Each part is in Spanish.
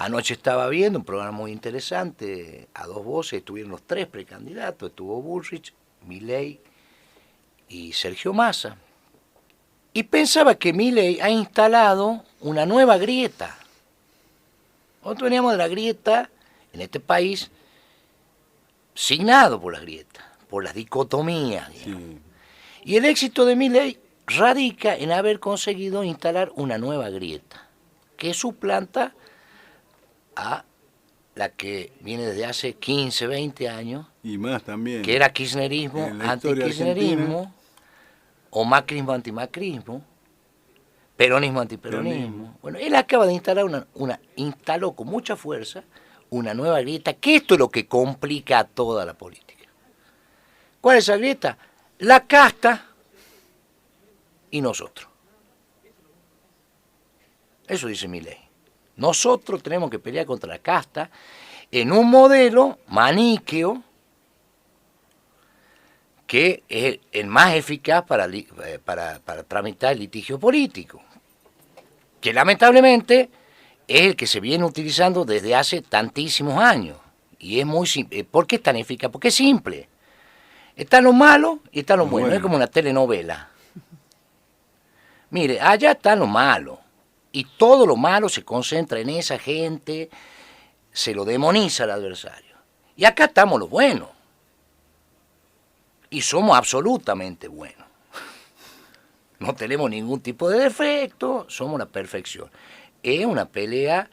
Anoche estaba viendo un programa muy interesante, a dos voces, estuvieron los tres precandidatos, estuvo Bullrich, Milei y Sergio Massa. Y pensaba que Milei ha instalado una nueva grieta. Nosotros veníamos de la grieta en este país, signado por las grietas, por las dicotomías. Sí. Y el éxito de Milei radica en haber conseguido instalar una nueva grieta, que suplanta a la que viene desde hace 15, 20 años. Y más también. Que era kirchnerismo, antikirchnerismo, o macrismo, antimacrismo, peronismo, antiperonismo. Bueno, él acaba de instalar instaló con mucha fuerza una nueva grieta, que esto es lo que complica a toda la política. ¿Cuál es esa grieta? La casta y nosotros. Eso dice Milei. Nosotros tenemos que pelear contra la casta en un modelo maniqueo que es el más eficaz para tramitar el litigio político, que lamentablemente es el que se viene utilizando desde hace tantísimos años. Y es muy simple. ¿Por qué es tan eficaz? Porque es simple. Están los malos y están los buenos. Es como una telenovela. Mire, allá están los malos. Y todo lo malo se concentra en esa gente, se lo demoniza al adversario. Y acá estamos los buenos. Y somos absolutamente buenos. No tenemos ningún tipo de defecto, somos la perfección. Es una pelea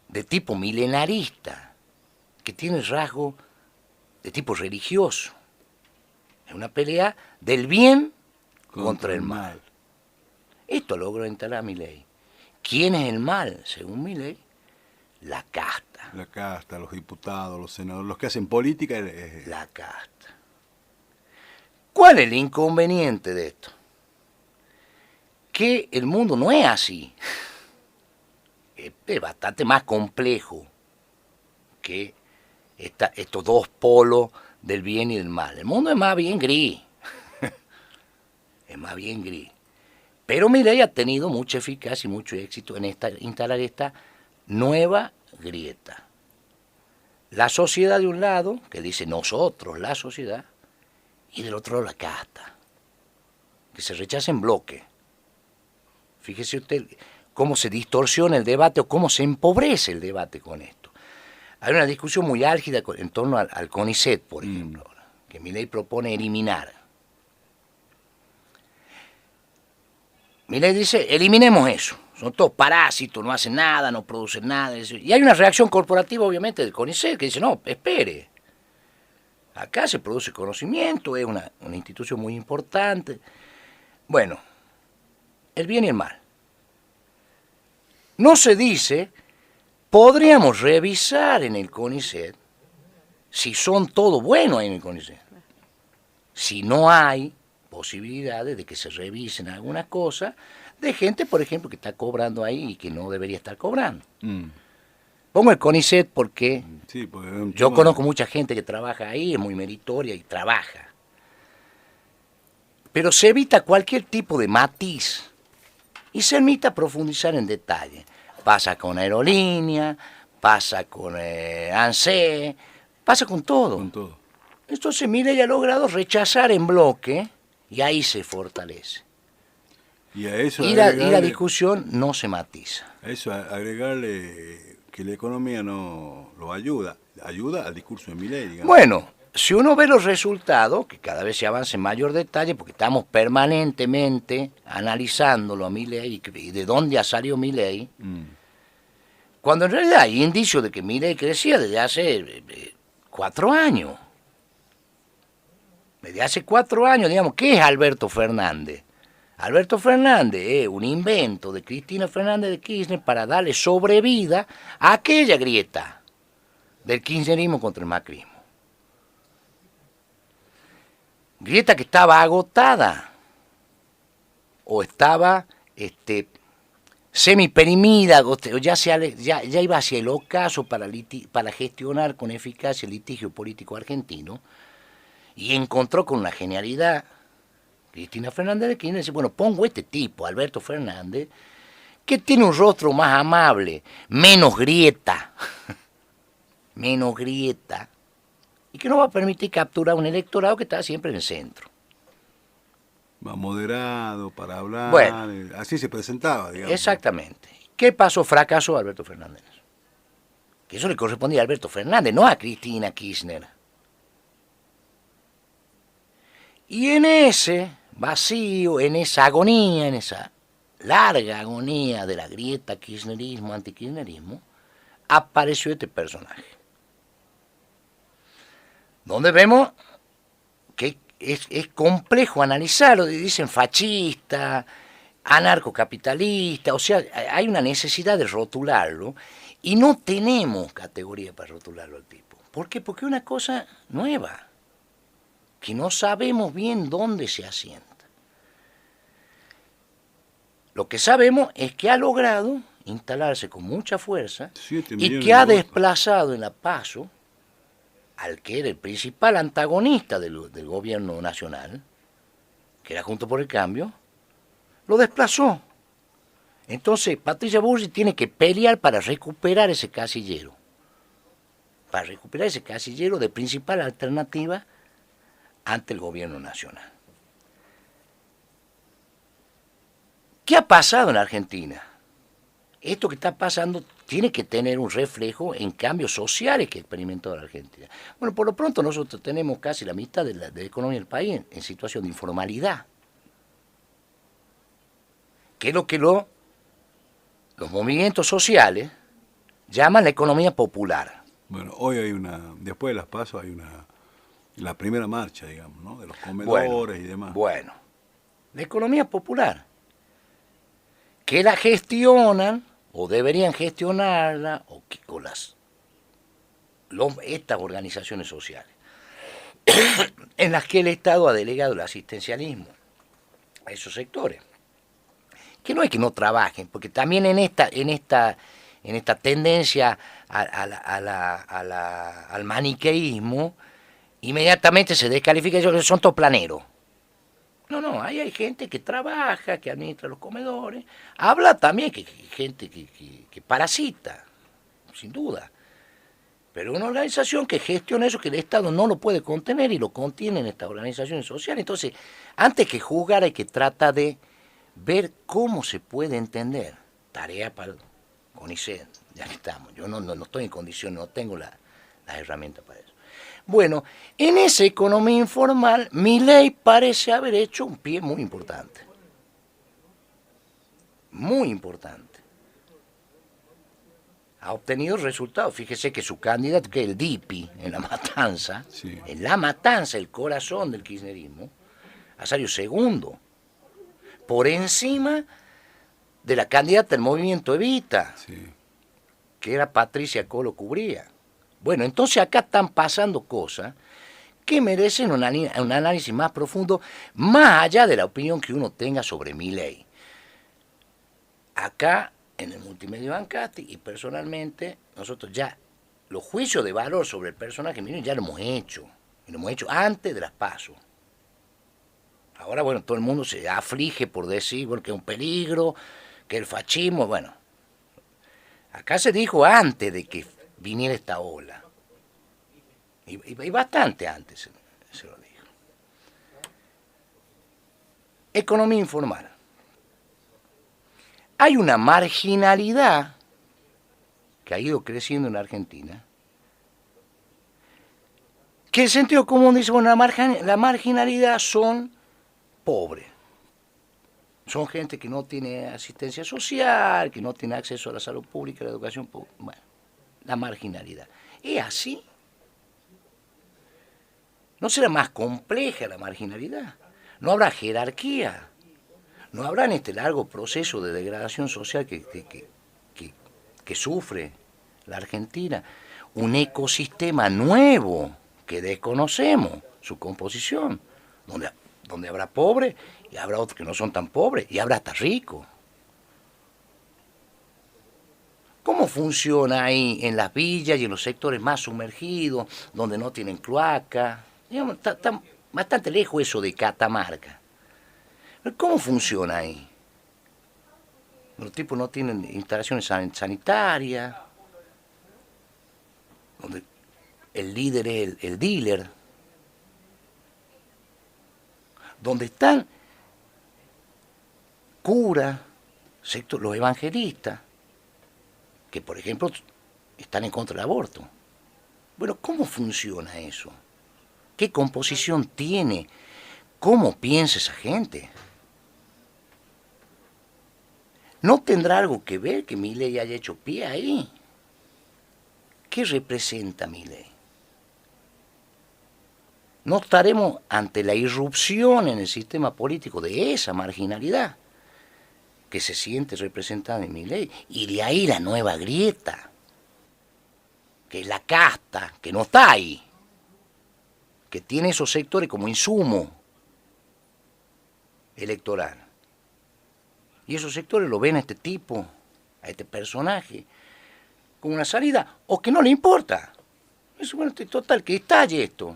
de tipo milenarista, que tiene rasgo de tipo religioso. Es una pelea del bien contra el mal. Esto logró instalar Milei. ¿Quién es el mal, según Milei? La casta. La casta, los diputados, los senadores, los que hacen política. La casta. ¿Cuál es el inconveniente de esto? Que el mundo no es así. Es bastante más complejo que estos dos polos del bien y del mal. El mundo es más bien gris. Es más bien gris. Pero Milei ha tenido mucha eficacia y mucho éxito en instalar esta nueva grieta. La sociedad de un lado, que dice nosotros, la sociedad, y del otro lado la casta, que se rechaza en bloque. Fíjese usted cómo se distorsiona el debate o cómo se empobrece el debate con esto. Hay una discusión muy álgida en torno al CONICET, por ejemplo, que Milei propone eliminar. Milei dice, eliminemos eso, son todos parásitos, no hacen nada, no producen nada. Y hay una reacción corporativa, obviamente, del CONICET, que dice, no, espere, acá se produce conocimiento, es una institución muy importante. Bueno, el bien y el mal. No se dice, podríamos revisar en el CONICET si son todo buenos en el CONICET. Si no hay posibilidades de que se revisen algunas cosas de gente, por ejemplo, que está cobrando ahí y que no debería estar cobrando. Pongo el CONICET porque yo conozco mucha gente que trabaja ahí, es muy meritoria y trabaja. Pero se evita cualquier tipo de matiz y se evita profundizar en detalle. Pasa con Aerolínea, pasa con ANSE, pasa con todo. Entonces Milei ha logrado rechazar en bloque y ahí se fortalece. Y a eso y la discusión no se matiza. A eso agregarle que la economía no lo ayuda al discurso de Milei, digamos. Bueno, si uno ve los resultados, que cada vez se avanza en mayor detalle, porque estamos permanentemente analizándolo a Milei y de dónde ha salido Milei, cuando en realidad hay indicios de que Milei crecía desde hace 4 años. Desde hace 4 años, digamos, ¿qué es Alberto Fernández? Alberto Fernández es un invento de Cristina Fernández de Kirchner para darle sobrevida a aquella grieta del kirchnerismo contra el macrismo. Grieta que estaba agotada o estaba semiperimida, ya iba hacia el ocaso para gestionar con eficacia el litigio político argentino, y encontró con una genialidad Cristina Fernández de Kirchner, dice, bueno, pongo este tipo, Alberto Fernández, que tiene un rostro más amable, menos grieta, y que no va a permitir capturar un electorado que está siempre en el centro. Más moderado para Bueno, hablar, así se presentaba, digamos. exactamente. ¿Qué pasó? Fracasó Alberto Fernández. Que eso le correspondía a Alberto Fernández, no a Cristina Kirchner. Y en ese vacío, en esa agonía, en esa larga agonía de la grieta kirchnerismo, antikirchnerismo, apareció este personaje. Donde vemos que es complejo analizarlo, dicen fascista, anarcocapitalista, o sea, hay una necesidad de rotularlo y no tenemos categoría para rotularlo al tipo. ¿Por qué? Porque es una cosa nueva, que no sabemos bien dónde se asienta. Lo que sabemos es que ha logrado instalarse con mucha fuerza y que ha desplazado en la PASO al que era el principal antagonista del gobierno nacional, que era Juntos por el Cambio, lo desplazó. Entonces Patricia Bullrich tiene que pelear para recuperar ese casillero, de principal alternativa ante el gobierno nacional. ¿Qué ha pasado en Argentina? Esto que está pasando tiene que tener un reflejo en cambios sociales que experimentó la Argentina. Bueno, por lo pronto nosotros tenemos casi la mitad de la economía del país en situación de informalidad. Que es lo que los movimientos sociales llaman la economía popular. Bueno, hoy hay después de las PASO hay la primera marcha, digamos, ¿no? De los comedores y demás. Bueno, la economía popular, que la gestionan, o deberían gestionarla, con estas organizaciones sociales, en las que el Estado ha delegado el asistencialismo a esos sectores. Que no es que no trabajen, porque también en esta tendencia al maniqueísmo, inmediatamente se descalifica, ellos son todos planeros. No, ahí hay gente que trabaja, que administra los comedores. Habla también que gente que parasita, sin duda. Pero una organización que gestiona eso, que el Estado no lo puede contener y lo contienen estas organizaciones sociales. Entonces, antes que juzgar hay que tratar de ver cómo se puede entender. Tarea para CONICET, ya que estamos. Yo no estoy en condiciones, no tengo las herramientas para eso. Bueno, en esa economía informal, Milei parece haber hecho un pie muy importante. Muy importante. Ha obtenido resultados. Fíjese que su candidato, que es el DIPI, en La Matanza, sí. En La Matanza, el corazón del kirchnerismo, ha salido segundo. Por encima de la candidata del movimiento Evita, sí, que era Patricia Colo Cubría. Bueno, entonces acá están pasando cosas que merecen un análisis más profundo, más allá de la opinión que uno tenga sobre Milei. Acá, en el Multimedio Ancasti, y personalmente, nosotros ya los juicios de valor sobre el personaje Milei ya lo hemos hecho. Y lo hemos hecho antes de las PASO. Ahora, bueno, todo el mundo se aflige por decir, bueno, que es un peligro, que el fascismo, bueno. Acá se dijo antes de que viniera esta ola. Y bastante antes se lo dijo. Economía informal. Hay una marginalidad que ha ido creciendo en Argentina, que el sentido común dice, bueno, la marginalidad son pobres. Son gente que no tiene asistencia social, que no tiene acceso a la salud pública, a la educación pública. Bueno, la marginalidad. ¿Es así? ¿No será más compleja la marginalidad? ¿No habrá jerarquía? ¿No habrá en este largo proceso de degradación social que sufre la Argentina un ecosistema nuevo que desconocemos, su composición, donde habrá pobres y habrá otros que no son tan pobres y habrá hasta ricos? ¿Cómo funciona ahí en las villas y en los sectores más sumergidos, donde no tienen cloaca? Digamos, está bastante lejos eso de Catamarca. ¿Cómo funciona ahí? Los tipos no tienen instalaciones sanitarias, donde el líder es el dealer, donde están curas, los evangelistas, que por ejemplo están en contra del aborto. Bueno, ¿cómo funciona eso? ¿Qué composición tiene? ¿Cómo piensa esa gente? ¿No tendrá algo que ver que Milei haya hecho pie ahí? ¿Qué representa Milei? ¿No estaremos ante la irrupción en el sistema político de esa marginalidad que se siente representada en Milei? Y de ahí la nueva grieta, que es la casta, que no está ahí, que tiene esos sectores como insumo electoral. Y esos sectores lo ven a este tipo, a este personaje, como una salida, o que no le importa. Eso, bueno, total, que estalle esto.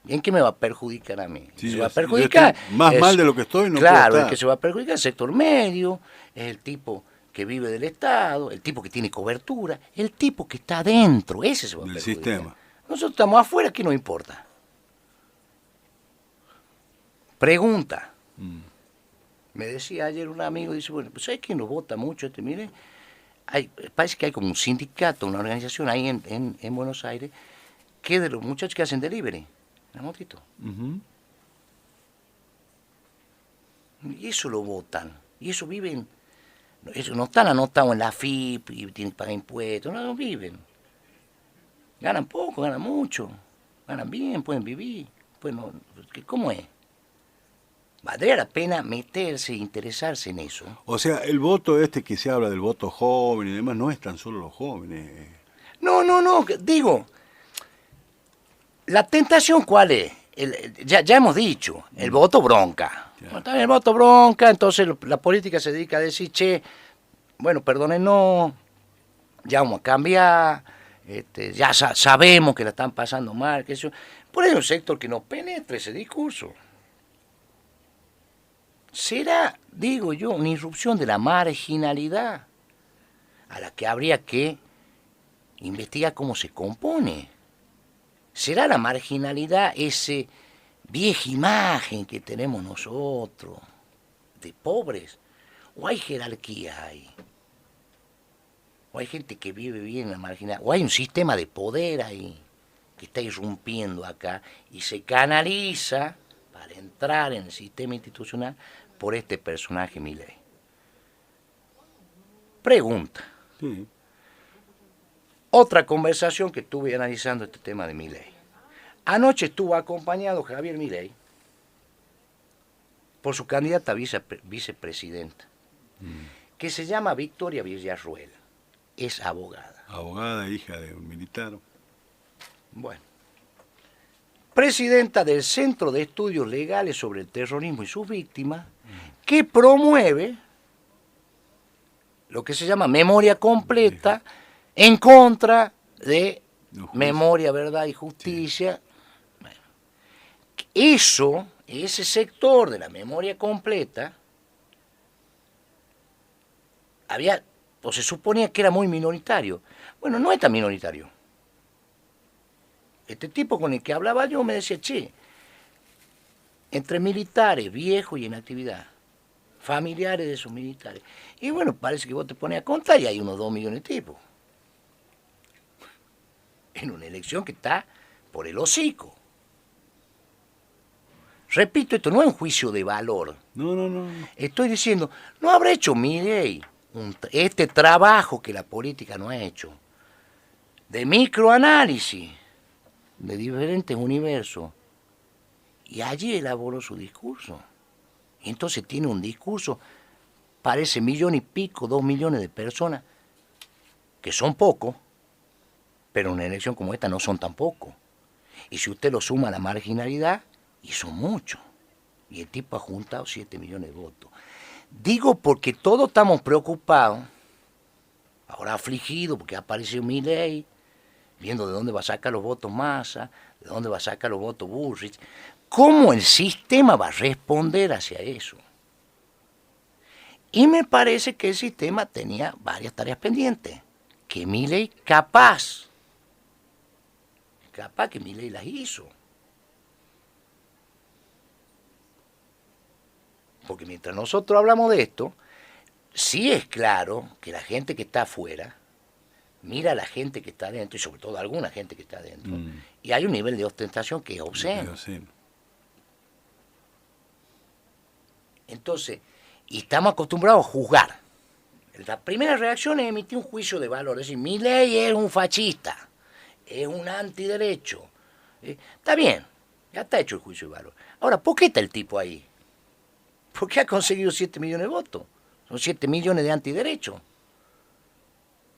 ¿Y en qué me va a perjudicar a mí? Sí, se va a perjudicar. Más mal de lo que estoy, no claro, puedo estar. El que se va a perjudicar es el sector medio, es el tipo que vive del Estado, el tipo que tiene cobertura, el tipo que está adentro, ese se va a perjudicar. El sistema. Nosotros estamos afuera, ¿qué nos importa? Pregunta. Me decía ayer un amigo, dice, bueno, pues ¿sabes quién lo vota mucho? Mire, parece que hay como un sindicato, una organización ahí en Buenos Aires, que es de los muchachos que hacen delivery, la motito. Y eso lo votan, y eso viven, eso no están anotados en la AFIP y tienen que pagar impuestos, no viven. Ganan poco, ganan mucho, ganan bien, pueden vivir, pues no, ¿cómo es? Valdría la pena meterse e interesarse en eso. O sea, el voto que se habla del voto joven y demás, no es tan solo los jóvenes. No, digo, la tentación ¿cuál es? Ya hemos dicho, el voto bronca. El voto bronca, entonces la política se dedica a decir, che, bueno, perdónenos, ya vamos a cambiar, ya sabemos que la están pasando mal, que eso. Por ahí hay un sector que no penetra ese discurso. Será, digo yo, una irrupción de la marginalidad a la que habría que investigar cómo se compone. ¿Será la marginalidad esa vieja imagen que tenemos nosotros de pobres? ¿O hay jerarquía ahí? ¿O hay gente que vive bien en la marginalidad? ¿O hay un sistema de poder ahí que está irrumpiendo acá y se canaliza para entrar en el sistema institucional por este personaje Milei? Pregunta. Sí. Otra conversación que tuve analizando este tema de Milei. Anoche estuvo acompañado Javier Milei por su candidata a vicepresidenta, que se llama Victoria Villarruel. Es abogada. Abogada, hija de un militar. Bueno. Presidenta del Centro de Estudios Legales sobre el Terrorismo y sus Víctimas, que promueve lo que se llama memoria completa en contra de memoria, verdad y justicia. Sí. Bueno, ese sector de la memoria completa, se suponía que era muy minoritario. Bueno, no es tan minoritario. Este tipo con el que hablaba yo me decía, che, entre militares, viejos y en actividad, familiares de esos militares. Y bueno, parece que vos te pones a contar y hay unos 2 millones de tipos. En una elección que está por el hocico. Repito, esto no es un juicio de valor. No. Estoy diciendo, no habrá hecho Milei este trabajo que la política no ha hecho, de microanálisis de diferentes universos, y allí elaboró su discurso. Y entonces tiene un discurso para ese 1,000,000 y pico, 2 millones de personas, que son pocos, pero en una elección como esta no son tan pocos. Y si usted lo suma a la marginalidad, y son muchos. Y el tipo ha juntado 7 millones de votos. Digo porque todos estamos preocupados, ahora afligidos porque ha aparecido Milei, viendo de dónde va a sacar los votos Massa, de dónde va a sacar los votos Bullrich, cómo el sistema va a responder hacia eso. Y me parece que el sistema tenía varias tareas pendientes, que Milei capaz que Milei las hizo. Porque mientras nosotros hablamos de esto, sí es claro que la gente que está afuera mira a la gente que está adentro, y sobre todo a alguna gente que está adentro, y hay un nivel de ostentación que es obsceno. Entonces, y estamos acostumbrados a juzgar. La primera reacción es emitir un juicio de valor, es decir, Milei es un fascista, es un antiderecho. Está bien, ya está hecho el juicio de valor. Ahora, ¿por qué está el tipo ahí? ¿Por qué ha conseguido 7 millones de votos? Son 7 millones de antiderechos.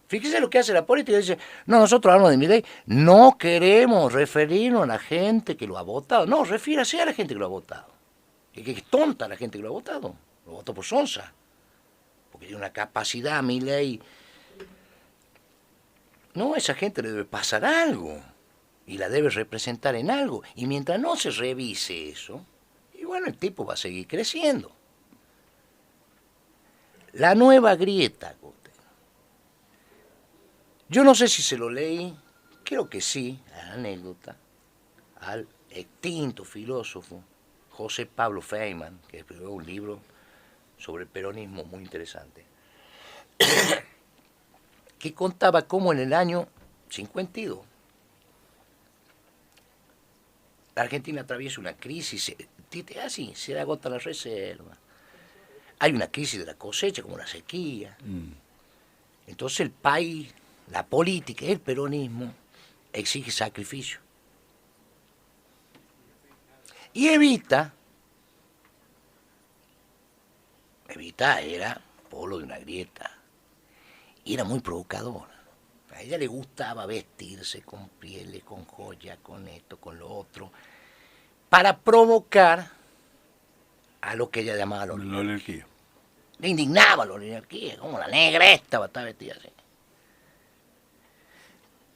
Fíjese lo que hace la política. Dice, no, nosotros hablamos de Milei, no queremos referirnos a la gente que lo ha votado. No, refiérase a la gente que lo ha votado. Es que es tonta la gente que lo ha votado. Lo votó por sonsa. Porque tiene una capacidad, Milei. No, a esa gente le debe pasar algo. Y la debe representar en algo. Y mientras no se revise eso, y bueno, el tipo va a seguir creciendo. La nueva grieta. Yo no sé si se lo leí, creo que sí, la anécdota, al extinto filósofo José Pablo Feynman, que escribió un libro sobre el peronismo muy interesante, que contaba cómo en el año 52 la Argentina atraviesa una crisis, así, se agota la reserva, hay una crisis de la cosecha como la sequía, entonces el país, la política, el peronismo, exige sacrificio. Y Evita era polo de una grieta. Y era muy provocadora. A ella le gustaba vestirse con pieles, con joyas, con esto, con lo otro, para provocar a lo que ella llamaba la oligarquía. Le indignaba la oligarquía, como la negra esta va a estar vestida así.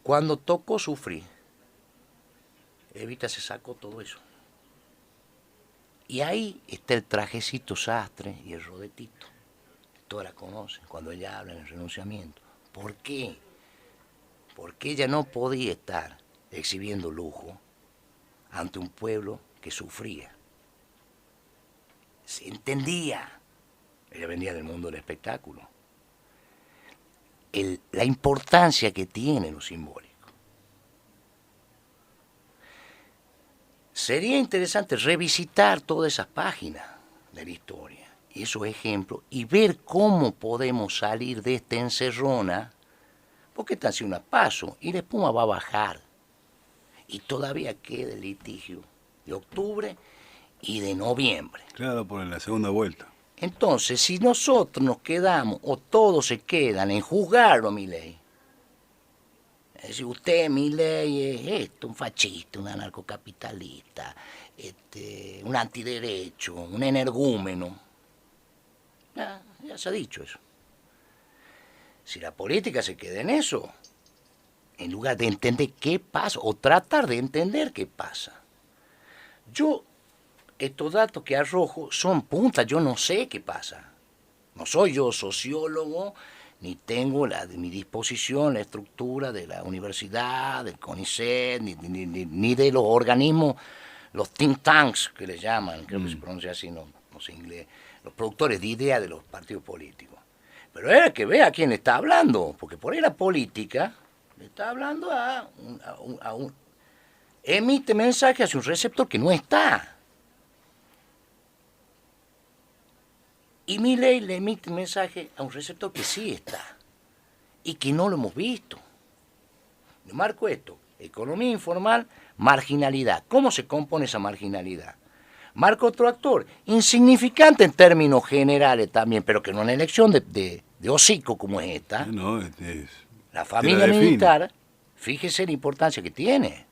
Cuando tocó sufrir, Evita se sacó todo eso. Y ahí está el trajecito sastre y el rodetito. Todas la conocen cuando ella habla en el renunciamiento. ¿Por qué? Porque ella no podía estar exhibiendo lujo ante un pueblo que sufría. Se entendía. Ella venía del mundo del espectáculo. La importancia que tiene lo simbólico. Sería interesante revisitar todas esas páginas de la historia y esos ejemplos y ver cómo podemos salir de esta encerrona, porque esta ha sido una paso y la espuma va a bajar. Y todavía queda el litigio de octubre y de noviembre. Claro, por la segunda vuelta. Entonces, si nosotros nos quedamos, o todos se quedan en juzgarlo a Milei, es decir, usted, Milei, es esto, un fascista, un anarcocapitalista, un antiderecho, un energúmeno. Ya se ha dicho eso. Si la política se queda en eso, en lugar de entender qué pasa, o tratar de entender qué pasa. Estos datos que arrojo son puntas, yo no sé qué pasa. No soy yo sociólogo, ni tengo a mi disposición la estructura de la universidad, del CONICET, ni de los organismos, los think tanks que le llaman, creo que se pronuncia así, no sé inglés, los productores de ideas de los partidos políticos. Pero es que vea a quién le está hablando, porque por ahí la política le está hablando a un emite mensaje hacia un receptor que no está. Y Milei le emite un mensaje a un receptor que sí está y que no lo hemos visto. Yo marco esto: economía informal, marginalidad. ¿Cómo se compone esa marginalidad? Marco otro actor, insignificante en términos generales también, pero que no en elección de hocico como es esta. No, la familia militar, fíjese la importancia que tiene.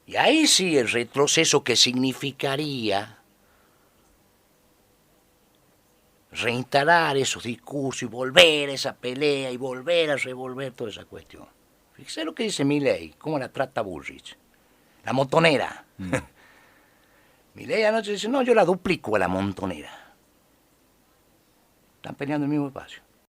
Y ahí sí el retroceso que significaría reinstalar esos discursos y volver a esa pelea y volver a revolver toda esa cuestión. Fíjese lo que dice Milei, cómo la trata Bullrich, la montonera. Milei anoche dice, no, yo la duplico a la montonera. Están peleando el mismo espacio.